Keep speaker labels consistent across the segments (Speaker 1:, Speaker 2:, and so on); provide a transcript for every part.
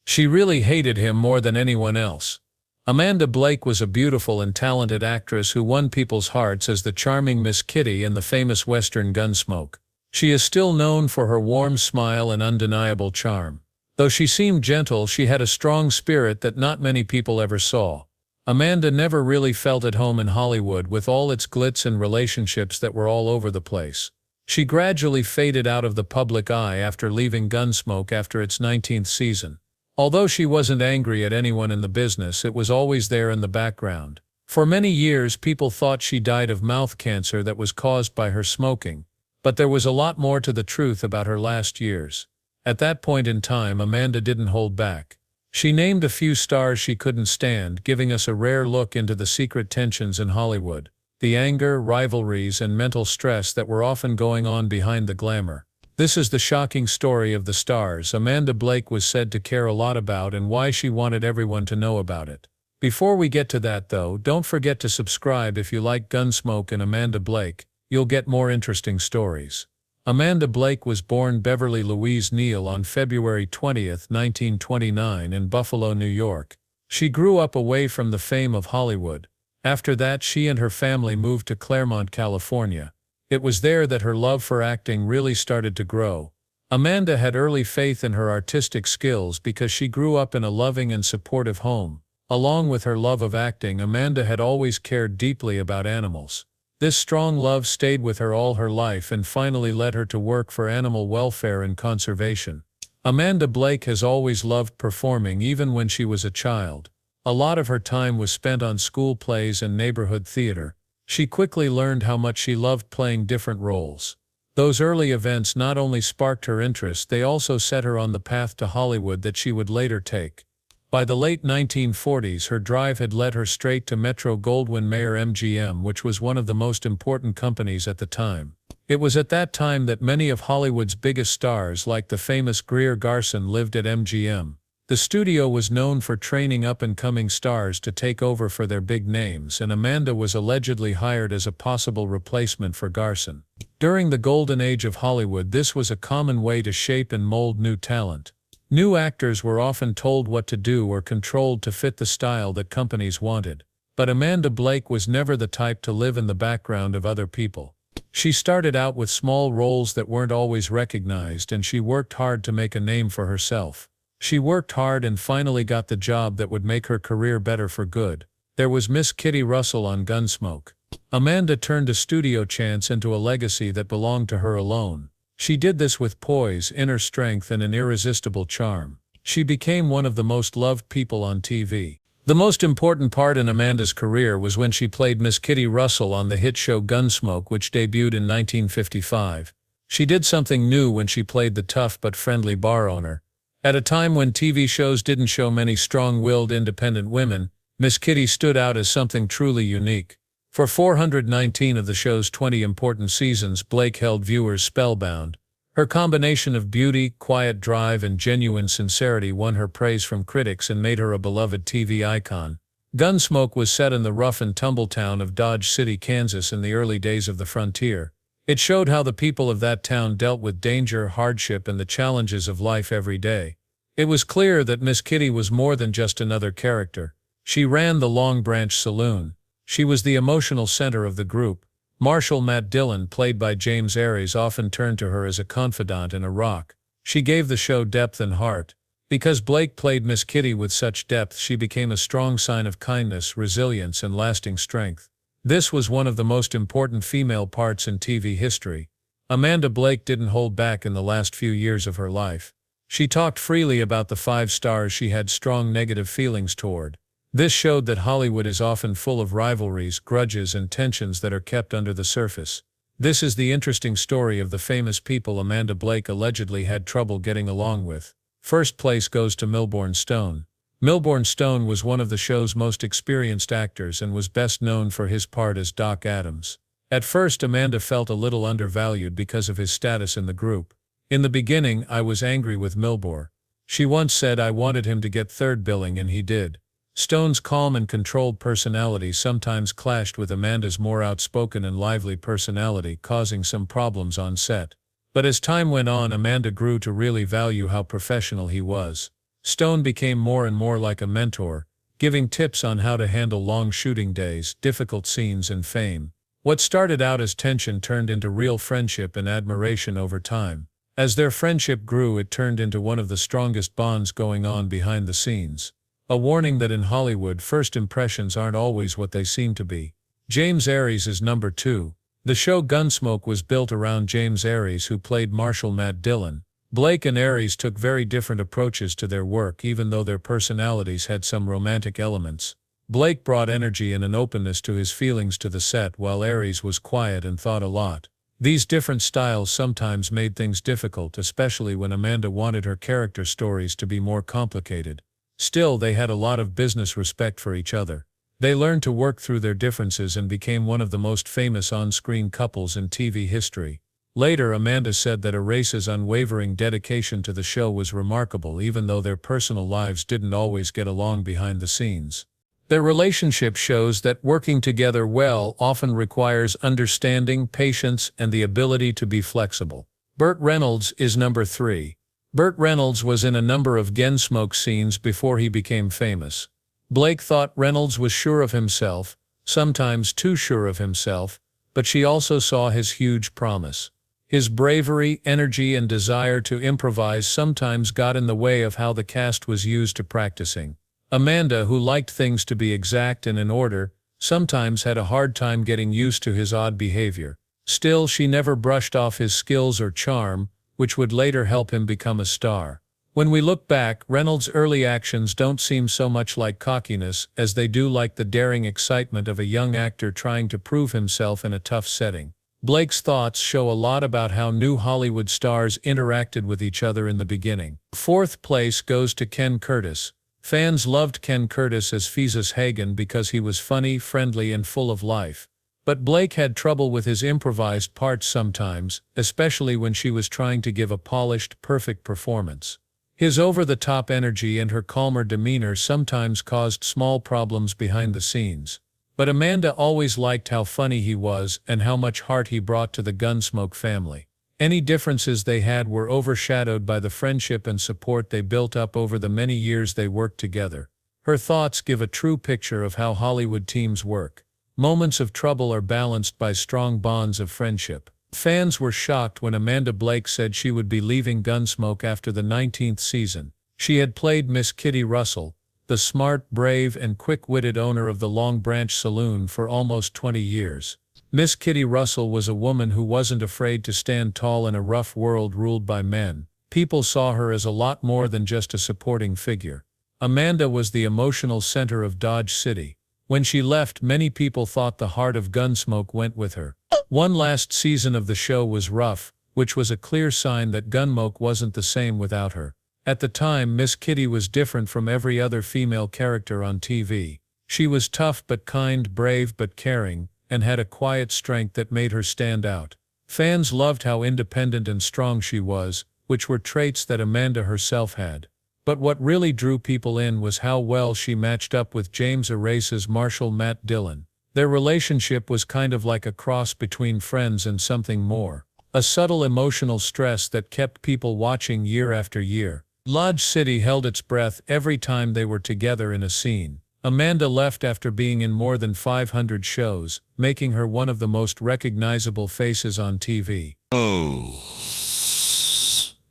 Speaker 1: She really hated him more than anyone else. Amanda Blake was a beautiful and talented actress who won people's hearts as the charming Miss Kitty in the famous Western Gunsmoke. She is still known for her warm smile and undeniable charm. Though she seemed gentle, she had a strong spirit that not many people ever saw. Amanda never really felt at home in Hollywood with all its glitz and relationships that were all over the place. She gradually faded out of the public eye after leaving Gunsmoke after its 19th season. Although she wasn't angry at anyone in the business, it was always there in the background. For many years, people thought she died of mouth cancer that was caused by her smoking, but there was a lot more to the truth about her last years. At that point in time, Amanda didn't hold back. She named a few stars she couldn't stand, giving us a rare look into the secret tensions in Hollywood, the anger, rivalries, and mental stress that were often going on behind the glamour. This is the shocking story of the stars Amanda Blake was said to care a lot about and why she wanted everyone to know about it. Before we get to that though, don't forget to subscribe if you like Gunsmoke and Amanda Blake. You'll get more interesting stories. Amanda Blake was born Beverly Louise Neal on February 20, 1929 in Buffalo, New York. She grew up away from the fame of Hollywood. After that, she and her family moved to Claremont, California. It was there that her love for acting really started to grow. Amanda had early faith in her artistic skills because she grew up in a loving and supportive home. Along with her love of acting, Amanda had always cared deeply about animals. This strong love stayed with her all her life and finally led her to work for animal welfare and conservation. Amanda Blake has always loved performing even when she was a child. A lot of her time was spent on school plays and neighborhood theater. She quickly learned how much she loved playing different roles. Those early events not only sparked her interest, they also set her on the path to Hollywood that she would later take. By the late 1940s, her drive had led her straight to Metro-Goldwyn-Mayer MGM, which was one of the most important companies at the time. It was at that time that many of Hollywood's biggest stars, like the famous Greer Garson, lived at MGM. The studio was known for training up-and-coming stars to take over for their big names, and Amanda was allegedly hired as a possible replacement for Garson. During the golden age of Hollywood, this was a common way to shape and mold new talent. New actors were often told what to do or controlled to fit the style that companies wanted. But Amanda Blake was never the type to live in the background of other people. She started out with small roles that weren't always recognized, and she worked hard to make a name for herself. She worked hard and finally got the job that would make her career better for good. There was Miss Kitty Russell on Gunsmoke. Amanda turned a studio chance into a legacy that belonged to her alone. She did this with poise, inner strength, and an irresistible charm. She became one of the most loved people on TV. The most important part in Amanda's career was when she played Miss Kitty Russell on the hit show Gunsmoke, which debuted in 1955. She did something new when she played the tough but friendly bar owner. At a time when TV shows didn't show many strong-willed independent women, Miss Kitty stood out as something truly unique. For 419 of the show's 20 important seasons, Blake held viewers spellbound. Her combination of beauty, quiet drive, and genuine sincerity won her praise from critics and made her a beloved TV icon. Gunsmoke was set in the rough-and-tumble town of Dodge City, Kansas in the early days of the frontier. It showed how the people of that town dealt with danger, hardship, and the challenges of life every day. It was clear that Miss Kitty was more than just another character. She ran the Long Branch Saloon. She was the emotional center of the group. Marshal Matt Dillon, played by James Aries, often turned to her as a confidant and a rock. She gave the show depth and heart. Because Blake played Miss Kitty with such depth, she became a strong sign of kindness, resilience, and lasting strength. This was one of the most important female parts in TV history. Amanda Blake didn't hold back in the last few years of her life. She talked freely about the 5 stars she had strong negative feelings toward. This showed that Hollywood is often full of rivalries, grudges, and tensions that are kept under the surface. This is the interesting story of the famous people Amanda Blake allegedly had trouble getting along with. First place goes to Milbourne Stone. Milbourne Stone was one of the show's most experienced actors and was best known for his part as Doc Adams. At first, Amanda felt a little undervalued because of his status in the group. In the beginning, I was angry with Milbourne. She once said I wanted him to get third billing, and he did. Stone's calm and controlled personality sometimes clashed with Amanda's more outspoken and lively personality, causing some problems on set. But as time went on, Amanda grew to really value how professional he was. Stone became more and more like a mentor, giving tips on how to handle long shooting days, difficult scenes, and fame. What started out as tension turned into real friendship and admiration over time. As their friendship grew, it turned into one of the strongest bonds going on behind the scenes. A warning that in Hollywood, first impressions aren't always what they seem to be. James Aries is number 2. The show Gunsmoke was built around James Aries, who played Marshal Matt Dillon. Blake and Aries took very different approaches to their work, even though their personalities had some romantic elements. Blake brought energy and an openness to his feelings to the set, while Aries was quiet and thought a lot. These different styles sometimes made things difficult, especially when Amanda wanted her character stories to be more complicated. Still, they had a lot of business respect for each other. They learned to work through their differences and became one of the most famous on-screen couples in TV history. Later, Amanda said that Arace's unwavering dedication to the show was remarkable, even though their personal lives didn't always get along behind the scenes. Their relationship shows that working together well often requires understanding, patience, and the ability to be flexible. Burt Reynolds is number 3. Burt Reynolds was in a number of Gunsmoke scenes before he became famous. Blake thought Reynolds was sure of himself, sometimes too sure of himself, but she also saw his huge promise. His bravery, energy, and desire to improvise sometimes got in the way of how the cast was used to practicing. Amanda, who liked things to be exact and in order, sometimes had a hard time getting used to his odd behavior. Still, she never brushed off his skills or charm, which would later help him become a star. When we look back, Reynolds' early actions don't seem so much like cockiness as they do like the daring excitement of a young actor trying to prove himself in a tough setting. Blake's thoughts show a lot about how new Hollywood stars interacted with each other in the beginning. 4th place goes to Ken Curtis. Fans loved Ken Curtis as Pheasas Hagen because he was funny, friendly, and full of life. But Blake had trouble with his improvised parts sometimes, especially when she was trying to give a polished, perfect performance. His over-the-top energy and her calmer demeanor sometimes caused small problems behind the scenes. But Amanda always liked how funny he was and how much heart he brought to the Gunsmoke family. Any differences they had were overshadowed by the friendship and support they built up over the many years they worked together. Her thoughts give a true picture of how Hollywood teams work. Moments of trouble are balanced by strong bonds of friendship. Fans were shocked when Amanda Blake said she would be leaving Gunsmoke after the 19th season. She had played Miss Kitty Russell, the smart, brave, and quick-witted owner of the Long Branch Saloon, for almost 20 years. Miss Kitty Russell was a woman who wasn't afraid to stand tall in a rough world ruled by men. People saw her as a lot more than just a supporting figure. Amanda was the emotional center of Dodge City. When she left, many people thought the heart of Gunsmoke went with her. One last season of the show was rough, which was a clear sign that Gunsmoke wasn't the same without her. At the time, Miss Kitty was different from every other female character on TV. She was tough but kind, brave but caring, and had a quiet strength that made her stand out. Fans loved how independent and strong she was, which were traits that Amanda herself had. But what really drew people in was how well she matched up with James Arace's Marshal Matt Dillon. Their relationship was kind of like a cross between friends and something more. A subtle emotional stress that kept people watching year after year. Dodge City held its breath every time they were together in a scene. Amanda left after being in more than 500 shows, making her one of the most recognizable faces on TV.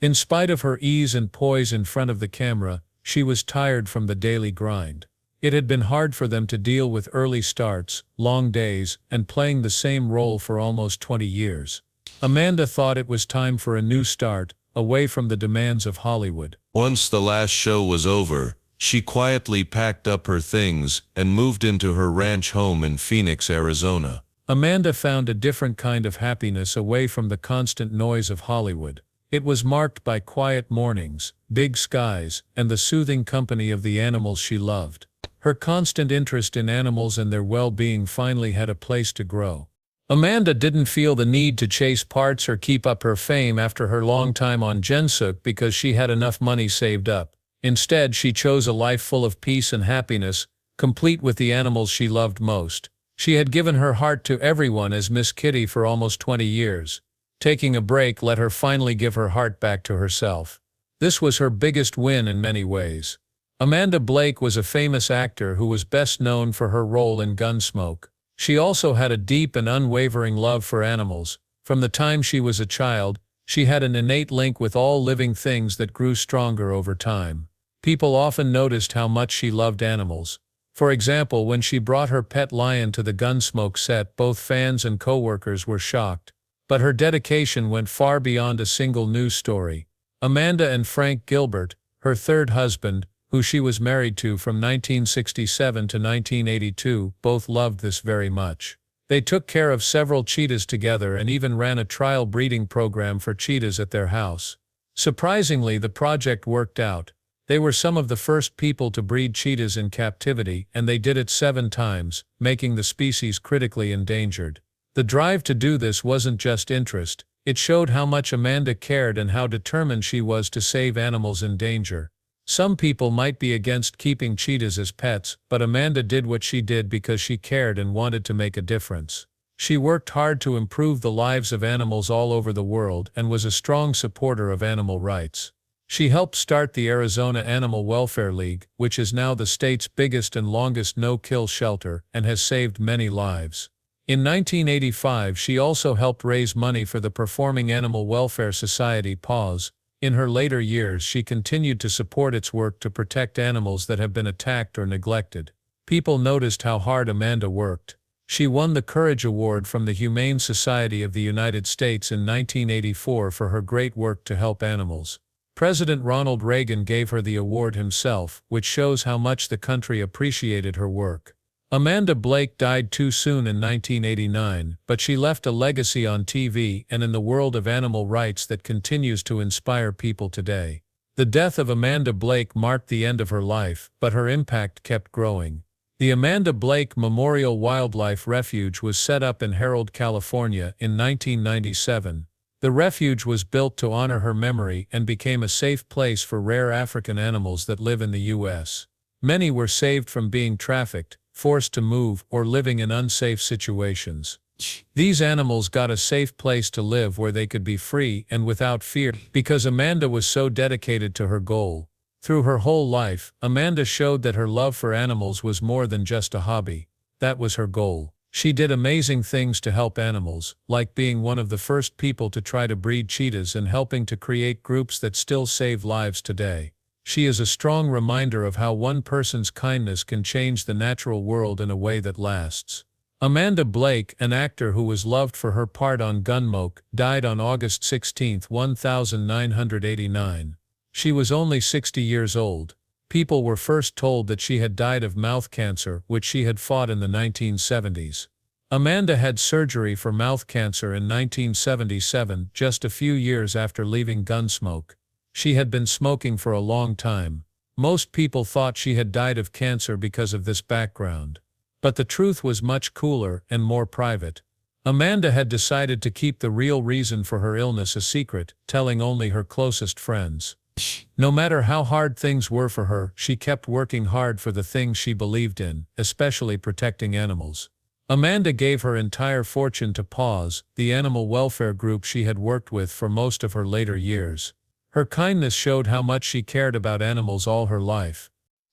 Speaker 1: In spite of her ease and poise in front of the camera, she was tired from the daily grind. It had been hard for them to deal with early starts, long days, and playing the same role for almost 20 years. Amanda thought it was time for a new start, away from the demands of Hollywood.
Speaker 2: Once the last show was over, she quietly packed up her things and moved into her ranch home in Phoenix, Arizona.
Speaker 1: Amanda found a different kind of happiness away from the constant noise of Hollywood. It was marked by quiet mornings, big skies, and the soothing company of the animals she loved. Her constant interest in animals and their well-being finally had a place to grow. Amanda didn't feel the need to chase parts or keep up her fame after her long time on Gunsmoke because she had enough money saved up. Instead, she chose a life full of peace and happiness, complete with the animals she loved most. She had given her heart to everyone as Miss Kitty for almost 20 years. Taking a break let her finally give her heart back to herself. This was her biggest win in many ways. Amanda Blake was a famous actor who was best known for her role in Gunsmoke. She also had a deep and unwavering love for animals. From the time she was a child, she had an innate link with all living things that grew stronger over time. People often noticed how much she loved animals. For example, when she brought her pet lion to the Gunsmoke set, both fans and co-workers were shocked. But her dedication went far beyond a single news story. Amanda and Frank Gilbert, her third husband, who she was married to from 1967 to 1982, both loved this very much. They took care of several cheetahs together and even ran a trial breeding program for cheetahs at their house. Surprisingly, the project worked out. They were some of the first people to breed cheetahs in captivity, and they did it 7 times, making the species critically endangered. The drive to do this wasn't just interest, it showed how much Amanda cared and how determined she was to save animals in danger. Some people might be against keeping cheetahs as pets, but Amanda did what she did because she cared and wanted to make a difference. She worked hard to improve the lives of animals all over the world and was a strong supporter of animal rights. She helped start the Arizona Animal Welfare League, which is now the state's biggest and longest no-kill shelter, and has saved many lives. In 1985, she also helped raise money for the Performing Animal Welfare Society (PAWS). In her later years, she continued to support its work to protect animals that have been attacked or neglected. People noticed how hard Amanda worked. She won the Courage Award from the Humane Society of the United States in 1984 for her great work to help animals. President Ronald Reagan gave her the award himself, which shows how much the country appreciated her work. Amanda Blake died too soon in 1989, but she left a legacy on TV and in the world of animal rights that continues to inspire people today. The death of Amanda Blake marked the end of her life, but her impact kept growing. The Amanda Blake Memorial Wildlife Refuge was set up in Harold, California in 1997. The refuge was built to honor her memory and became a safe place for rare African animals that live in the U.S. Many were saved from being trafficked, forced to move, or living in unsafe situations. These animals got a safe place to live where they could be free and without fear because Amanda was so dedicated to her goal. Through her whole life, Amanda showed that her love for animals was more than just a hobby. That was her goal. She did amazing things to help animals, like being one of the first people to try to breed cheetahs and helping to create groups that still save lives today. She is a strong reminder of how one person's kindness can change the natural world in a way that lasts. Amanda Blake, an actor who was loved for her part on Gunsmoke, died on August 16, 1989. She was only 60 years old. People were first told that she had died of mouth cancer, which she had fought in the 1970s. Amanda had surgery for mouth cancer in 1977, just a few years after leaving Gunsmoke. She had been smoking for a long time. Most people thought she had died of cancer because of this background. But the truth was much cooler and more private. Amanda had decided to keep the real reason for her illness a secret, telling only her closest friends. No matter how hard things were for her, she kept working hard for the things she believed in, especially protecting animals. Amanda gave her entire fortune to PAWS, the animal welfare group she had worked with for most of her later years. Her kindness showed how much she cared about animals all her life.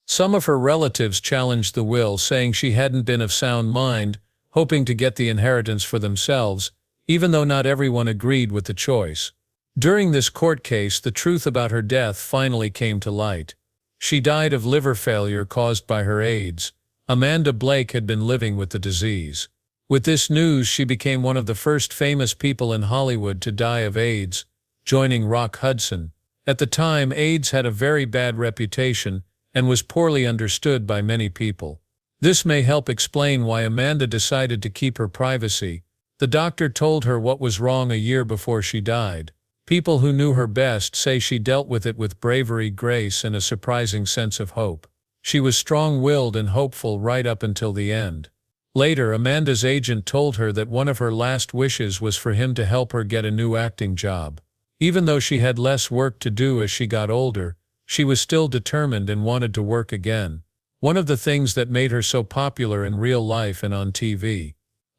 Speaker 1: Some of her relatives challenged the will, saying she hadn't been of sound mind, hoping to get the inheritance for themselves, even though not everyone agreed with the choice. During this court case, the truth about her death finally came to light. She died of liver failure caused by her AIDS. Amanda Blake had been living with the disease. With this news, she became one of the first famous people in Hollywood to die of AIDS, joining Rock Hudson. At the time, AIDS had a very bad reputation and was poorly understood by many people. This may help explain why Amanda decided to keep her privacy. The doctor told her what was wrong a year before she died. People who knew her best say she dealt with it with bravery, grace, and a surprising sense of hope. She was strong-willed and hopeful right up until the end. Later, Amanda's agent told her that one of her last wishes was for him to help her get a new acting job. Even though she had less work to do as she got older, she was still determined and wanted to work again. One of the things that made her so popular in real life and on TV.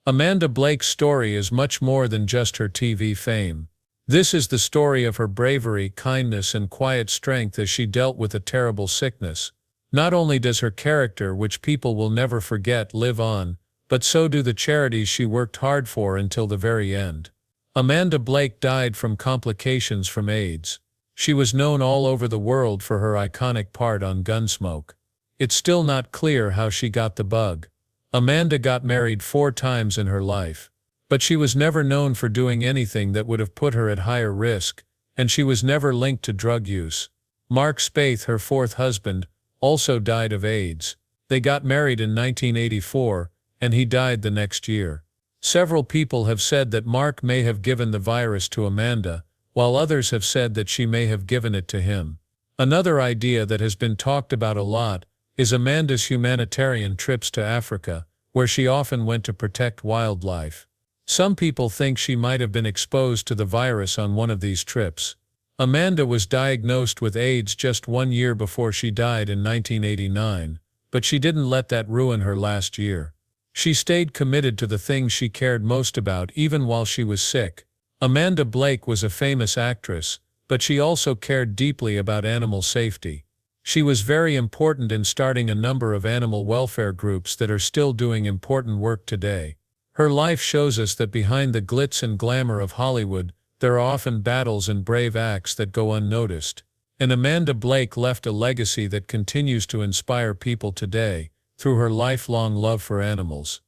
Speaker 1: Amanda Blake's story is much more than just her TV fame. This is the story of her bravery, kindness, and quiet strength as she dealt with a terrible sickness. Not only does her character, which people will never forget, live on, but so do the charities she worked hard for until the very end. Amanda Blake died from complications from AIDS. She was known all over the world for her iconic part on Gunsmoke. It's still not clear how she got the bug. Amanda got married 4 times in her life. But she was never known for doing anything that would have put her at higher risk, and she was never linked to drug use. Mark Spaeth, her 4th husband, also died of AIDS. They got married in 1984, and he died the next year. Several people have said that Mark may have given the virus to Amanda, while others have said that she may have given it to him. Another idea that has been talked about a lot is Amanda's humanitarian trips to Africa, where she often went to protect wildlife. Some people think she might have been exposed to the virus on one of these trips. Amanda was diagnosed with AIDS just 1 year before she died in 1989, but she didn't let that ruin her last year. She stayed committed to the things she cared most about even while she was sick. Amanda Blake was a famous actress, but she also cared deeply about animal safety. She was very important in starting a number of animal welfare groups that are still doing important work today. Her life shows us that behind the glitz and glamour of Hollywood, there are often battles and brave acts that go unnoticed. And Amanda Blake left a legacy that continues to inspire people today, through her lifelong love for animals.